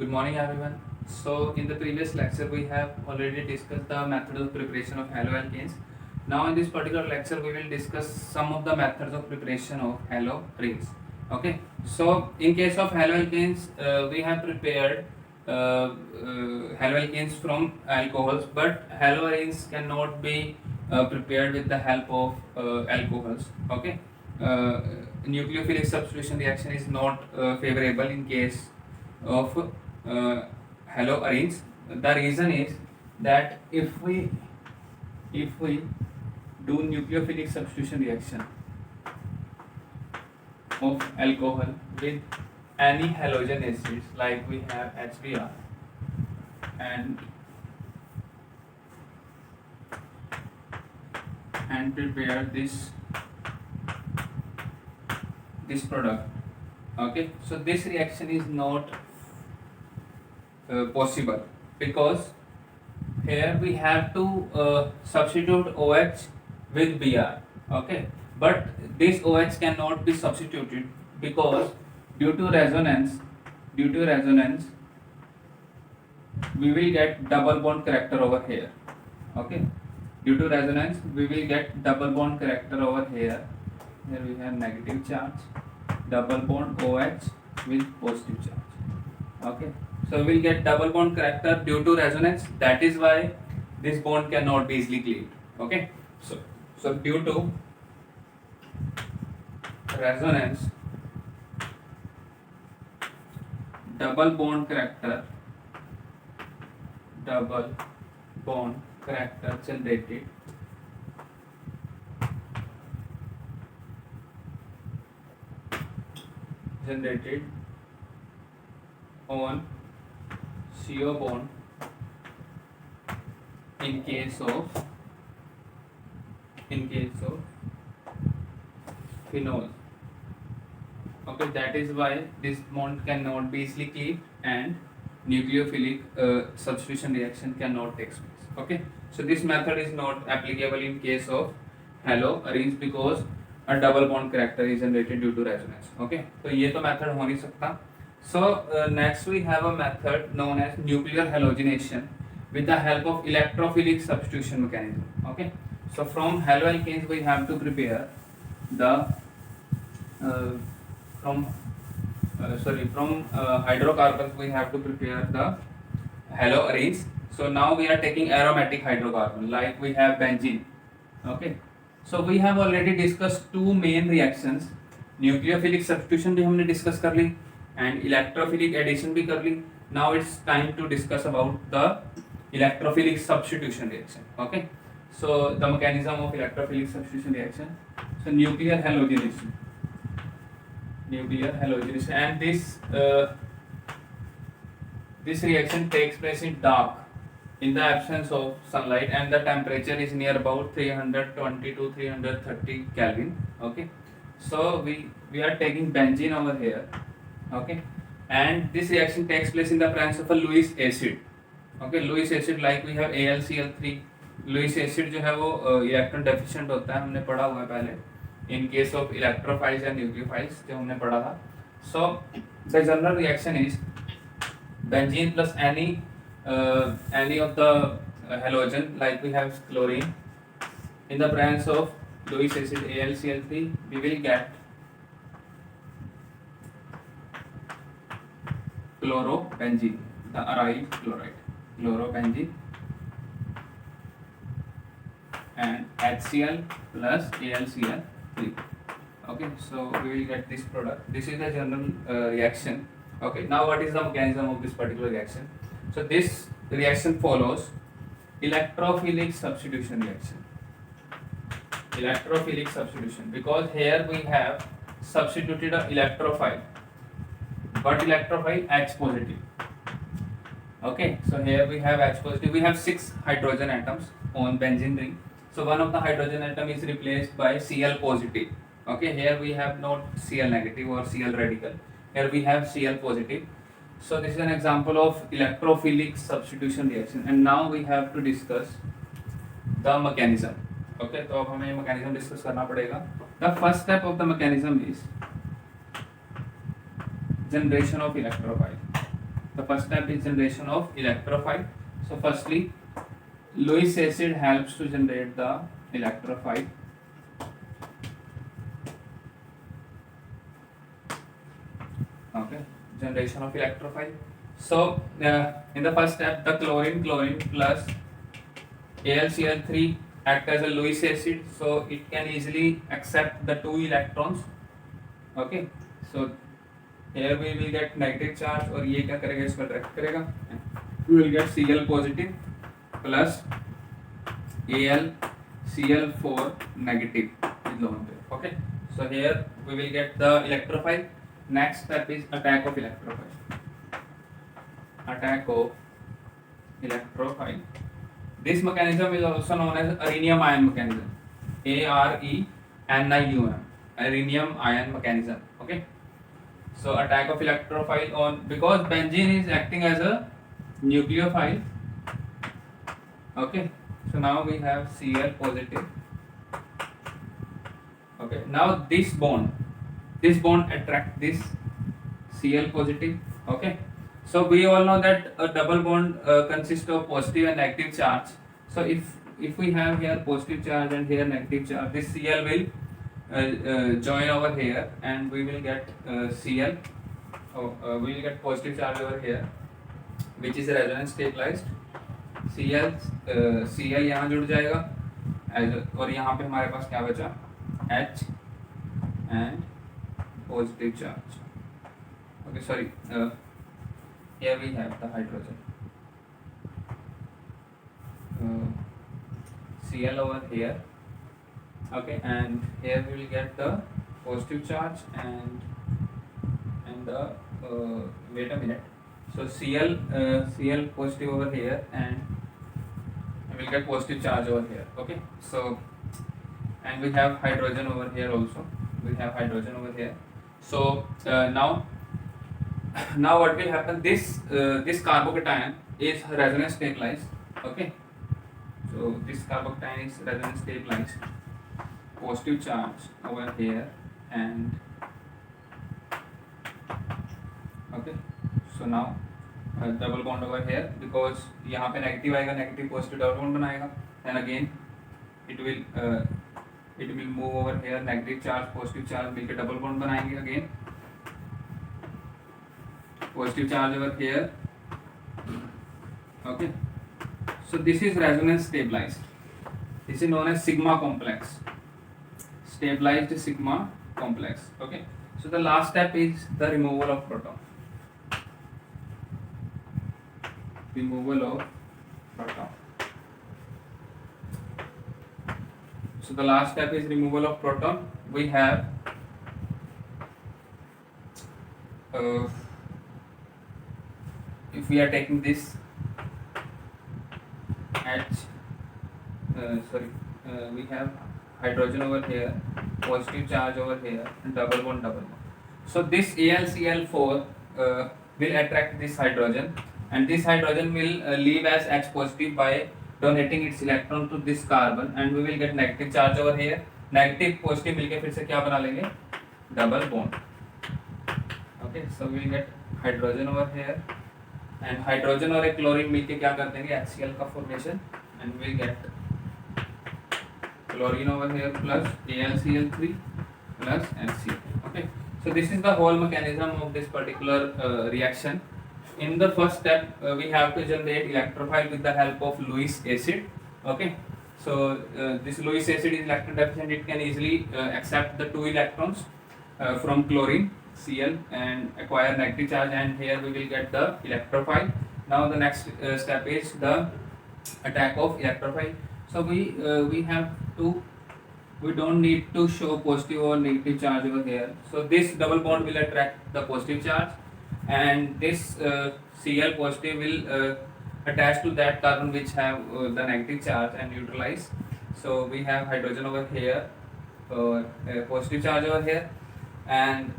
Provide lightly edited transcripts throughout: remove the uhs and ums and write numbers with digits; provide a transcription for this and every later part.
Good morning, everyone. So, in the previous lecture, we have already discussed the method of preparation of haloalkanes. Now, in this particular lecture, we will discuss some of the methods of preparation of haloarenes. Okay. So, in case of haloalkanes, we have prepared haloalkanes from alcohols, but haloarenes cannot be prepared with the help of alcohols. Okay. Uh, Nucleophilic substitution reaction is not favorable in case of haloarenes. The reason is that if we do nucleophilic substitution reaction of alcohol with any halogen acids like we have HBr and prepare this product. Okay, so this reaction is not possible because here we have to substitute OH with Br. Okay, but this OH cannot be substituted because due to resonance we will get double bond character over here. Okay, due to resonance we will get double bond character over here. Here we have negative charge, double bond OH with positive charge. Okay, so we'll get double bond character due to resonance. That is why this bond cannot be easily cleaved. Okay, so due to resonance, double bond character generated on CO bond in case of phenol. Okay, that is why this bond cannot be easily cleaved and nucleophilic substitution reaction cannot take place. Okay, so this method is not applicable in case of haloarenes because a double bond character is generated due to resonance. Okay, तो ये तो method हो नहीं सकता. So next we have a method known as nuclear halogenation with the help of electrophilic substitution mechanism. Okay, so from haloalkanes we have to prepare the from hydrocarbons we have to prepare the haloarenes. So now we are taking aromatic hydrocarbon like we have benzene. Okay, so we have already discussed two main reactions. nucleophilic substitution भी हमने discuss कर ली and electrophilic addition भी कर ली. Now it's time to discuss about the electrophilic substitution reaction. Okay, so the mechanism of electrophilic substitution reaction. So nuclear halogenation and this reaction takes place in dark in the absence of sunlight and the temperature is near about 320 to 330 Kelvin. Okay, so we are taking benzene over here. Okay, and this reaction takes place in the presence of a Lewis acid. Okay, Lewis acid like we have AlCl3. Lewis acid जो है वो electron deficient होता है, हमने पढ़ा हुआ है पहले in case of electrophiles and nucleophiles जो हमने पढ़ा था. So the general reaction is benzene plus any of the halogen like we have chlorine in the presence of Lewis acid AlCl3 we will get chlorobenzene, the aryl chloride, chlorobenzene and HCl plus AlCl3. Okay, so we will get this product. This is the general reaction. Okay, now what is the mechanism of this particular reaction? So this reaction follows electrophilic substitution reaction. Electrophilic substitution, because here we have substituted a electrophile. What electrophile? H positive. Okay, so here we have H positive. We have 6 hydrogen atoms on benzene ring. So one of the hydrogen atom is replaced by Cl positive. Okay, here we have not Cl negative or Cl radical. Here we have Cl positive. So this is an example of electrophilic substitution reaction. And now we have to discuss the mechanism. Okay, तो अब हमें mechanism discuss करना पड़ेगा. The first step of the mechanism is generation of electrophile. The first step is generation of electrophile. So firstly, Lewis acid helps to generate the electrophile. Okay, generation of electrophile. So in the first step, the chlorine plus AlCl3 act as a Lewis acid, so it can easily accept the 2 electrons. Okay, so here we will get negative charge और ये क्या करेगा, इसको attract करेगा. We will get Cl positive plus AlCl4 negative is lone pair. Okay, so here we will get the electrophile. Next step is attack of electrophile. Attack of electrophile. This mechanism is also known as Arrhenium ion mechanism. ARENIUM, Arrhenium ion mechanism. Okay. So attack of electrophile on, because benzene is acting as a nucleophile. Okay. So now we have Cl positive. Okay. Now this bond attract this Cl positive. Okay. So we all know that a double bond consists of positive and negative charge. So if we have here positive charge and here negative charge, this Cl will join over here, and we will get Cl. We will get positive charge over here, which is resonance stabilized. Cl यहाँ जुड़ जाएगा, और यहाँ पे हमारे पास क्या बचा, H and positive charge. Okay, sorry. Here we have the hydrogen. Cl over here. Okay, and here we will get the positive charge and the wait a minute. So Cl positive over here, and we will get positive charge over here. Okay, so and we have hydrogen over here also. We have hydrogen over here. So now what will happen, this carbocation is resonance stabilized. Okay, so this carbocation is resonance stabilized, positive charge over here, and okay, so now double bond over here, because यहाँ पे negative आएगा, negative positive double bond बनाएगा, and again it will move over here, negative charge positive charge मिलके double bond बनाएंगे, again positive charge over here. Okay, so this is resonance stabilized. This is known as sigma complex, stabilized sigma complex. Okay, so the last step is the removal of proton. So the last step is removal of proton. We have if we are taking this we have hydrogen over here, positive charge over here, and double bond. So this AlCl4 will attract this hydrogen, and this hydrogen will leave as H positive by donating its electron to this carbon, and we will get negative charge over here. Negative positive मिलके फिर से क्या बना लेंगे, double bond. Okay, so we will get hydrogen over here, and hydrogen और एक chlorine मिलके क्या कर देंगे, HCl का formation, and we will get chlorine over here plus AlCl3 plus HCl. Okay, so this is the whole mechanism of this particular reaction. In the first step, we have to generate electrophile with the help of Lewis acid. Okay, so this Lewis acid is electron deficient. It can easily accept the 2 electrons from chlorine Cl and acquire negative charge, and here we will get the electrophile. Now the next step is the attack of electrophile. So we have to, we don't need to show positive or negative charge over here. So this double bond will attract the positive charge, and this Cl positive will attach to that carbon which have the negative charge and neutralize. So we have hydrogen over here, positive charge over here, and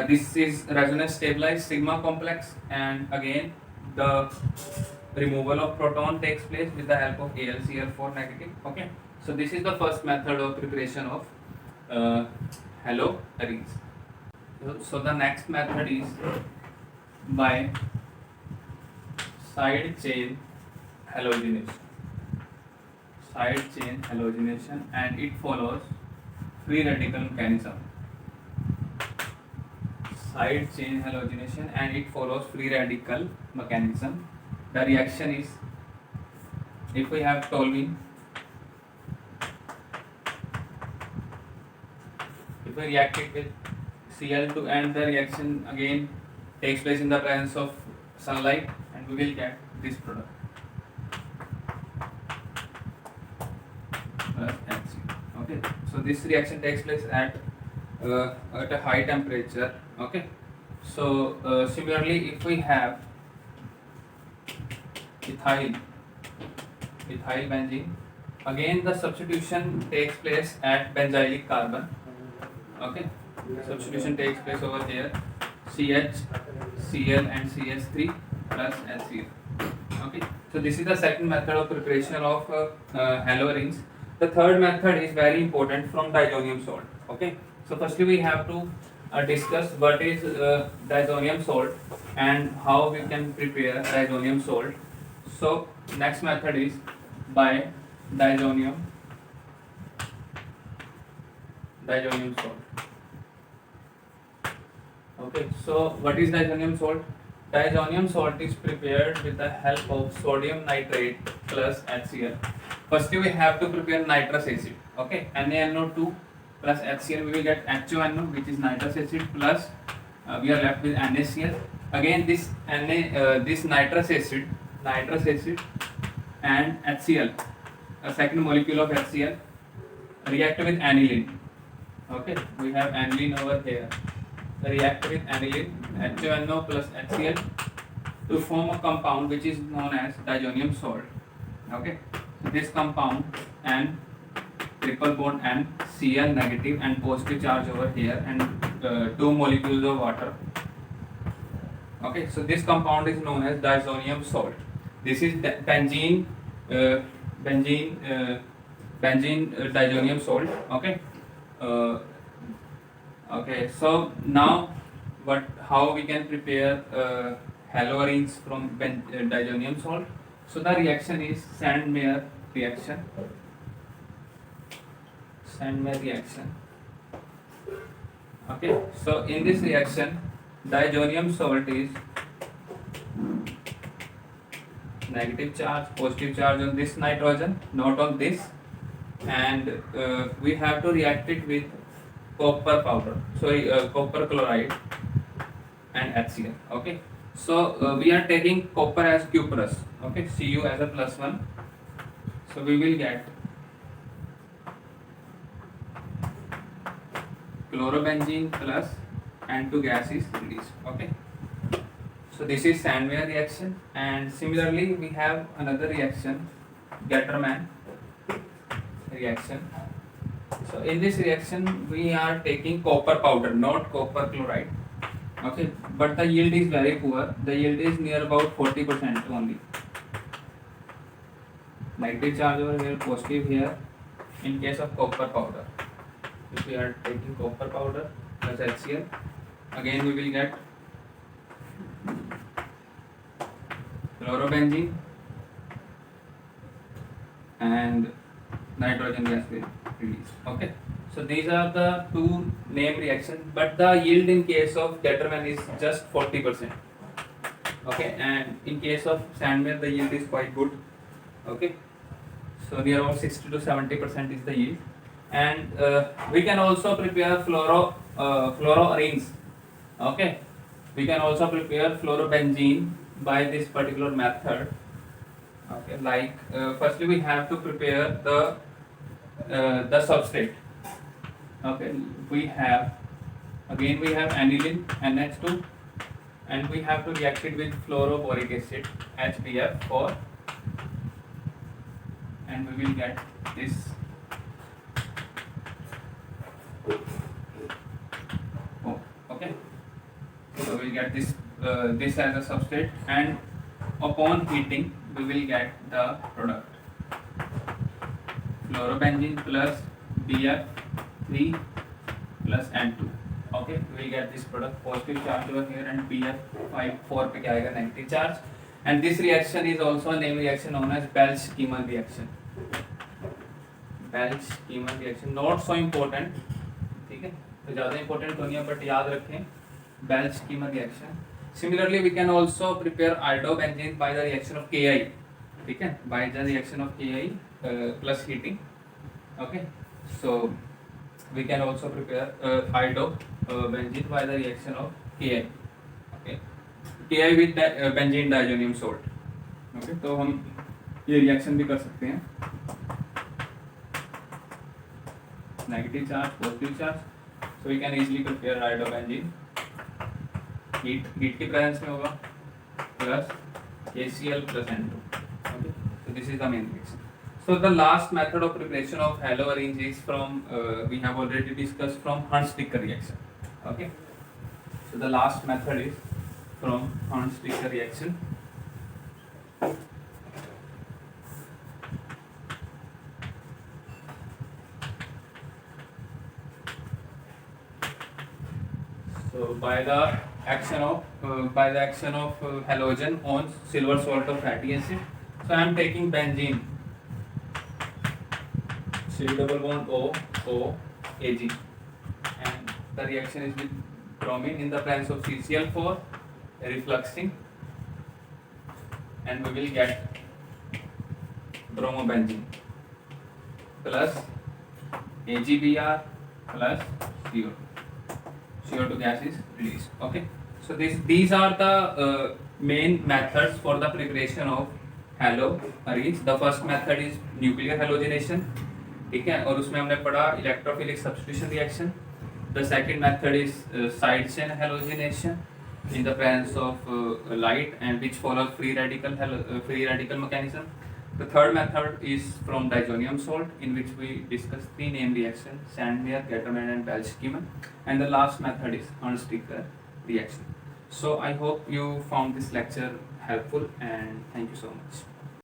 this is resonance stabilized sigma complex, and again the removal of proton takes place with the help of AlCl4 negative. Okay, so this is the first method of preparation of haloarenes. So the next method is by side chain halogenation. Side chain halogenation, and it follows free radical mechanism. Side chain halogenation and it follows free radical mechanism. The reaction is, if we have toluene, if we react it with Cl2, and the reaction again takes place in the presence of sunlight, and we will get this product plus HCl. Okay, so this reaction takes place at a high temperature. Okay, so similarly, if we have ethyl benzene, again the substitution takes place at benzylic carbon. Okay, substitution takes place over here, CH, Cl and CH3 plus HCl. Okay, so this is the second method of preparation of haloarenes. The third method is very important, from diazonium salt. Okay, so firstly we have to discuss what is diazonium salt and how we can prepare diazonium salt. So next method is by diazonium salt. Okay, so what is diazonium salt? Diazonium salt is prepared with the help of sodium nitrate plus HCl. Firstly, we have to prepare nitrous acid. Okay, NaNO2 plus HCl, we will get HONO, which is nitrous acid, plus we are left with NaCl. Again, this nitrous acid and HCl, a second molecule of HCl, react with aniline. Okay, we have aniline over here. React with aniline, HONO plus HCl, to form a compound which is known as diazonium salt. Okay, so this compound, and triple bond and Cl negative and positive charge over here, and 2 molecules of water. Okay, so this compound is known as diazonium salt. This is benzene diazonium salt. Okay. Okay, so now how we can prepare haloarenes from diazonium salt? So the reaction is Sandmeyer reaction. Okay, so in this reaction, diazonium salt is negative charge, positive charge on this nitrogen, not on this, and we have to react it with copper chloride and HCl. Okay, so we are taking copper as cuprous. Okay, Cu as a +1. So we will get chlorobenzene plus, and 2 gas is released. Okay, so this is Sandmeyer reaction, and similarly we have another reaction, Gattermann reaction. So in this reaction we are taking copper powder, not copper chloride. Okay, but the yield is very poor. The yield is near about 40% only. Negative charge over here, positive here in case of copper powder. If we are taking copper powder plus HCl, again we will get chlorobenzene and nitrogen gas will release. Okay, so these are the two name reactions, but the yield in case of Gattermann is just 40%. Okay, and in case of Sandmeyer the yield is quite good. Okay, so near about 60 to 70% is the yield, and we can also prepare fluoroarenes. Okay, we can also prepare fluorobenzene by this particular method. Okay, like firstly we have to prepare the substrate. Okay, we have aniline NH2, and we have to react it with fluoroboric acid HBF4, and we will get this. Okay, so we will get this as a substrate, and upon heating we will get the product fluorobenzene plus BF3 plus N2. Okay, we will get this product positive charge over here and PF 4 पे क्या आएगा negative charge. And this reaction is also a name reaction known as Bell-Schema reaction. Bell-Schema reaction not so important, ठीक है, तो ज़्यादा important तो नहीं है but याद रखें Bell-Schema reaction. Similarly, we can also prepare iodobenzene by the reaction of Ki, ठीक है, by the reaction of Ki plus heating. Okay, so we can also prepare iodobenzene by the reaction of Ki. Okay, Ki with benzene diazonium salt. Okay, तो हम ये reaction भी कर सकते हैं, negative charge positive charge, so we can easily prepare iodobenzene. Heat की presence में होगा plus KCl plus N2. Okay, so this is the main reaction. So the last method of preparation of haloarenes is from we have already discussed from Hunt-Sticker reaction. Okay, so the last method is from Hunt-Sticker reaction. So by the action of halogen on silver salt of fatty acid, so I am taking benzene, C double bond O Ag, and the reaction is with bromine in the presence of CCl4 refluxing, and we will get bromobenzene plus AgBr plus CO2. CO2 gas is released. Okay, so these are the main methods for the preparation of haloarenes. The first method is nuclear halogenation, ठीक है, और उसमें हमने पढ़ा electrophilic substitution reaction. The second method is side chain halogenation in the presence of light and which follows free radical mechanism. The third method is from diazonium salt, in which we discuss three name reactions: Sandmeyer, Gattermann and Bell-Schema. And the last method is Hunt-Sticker reaction. So I hope you found this lecture helpful, and thank you so much.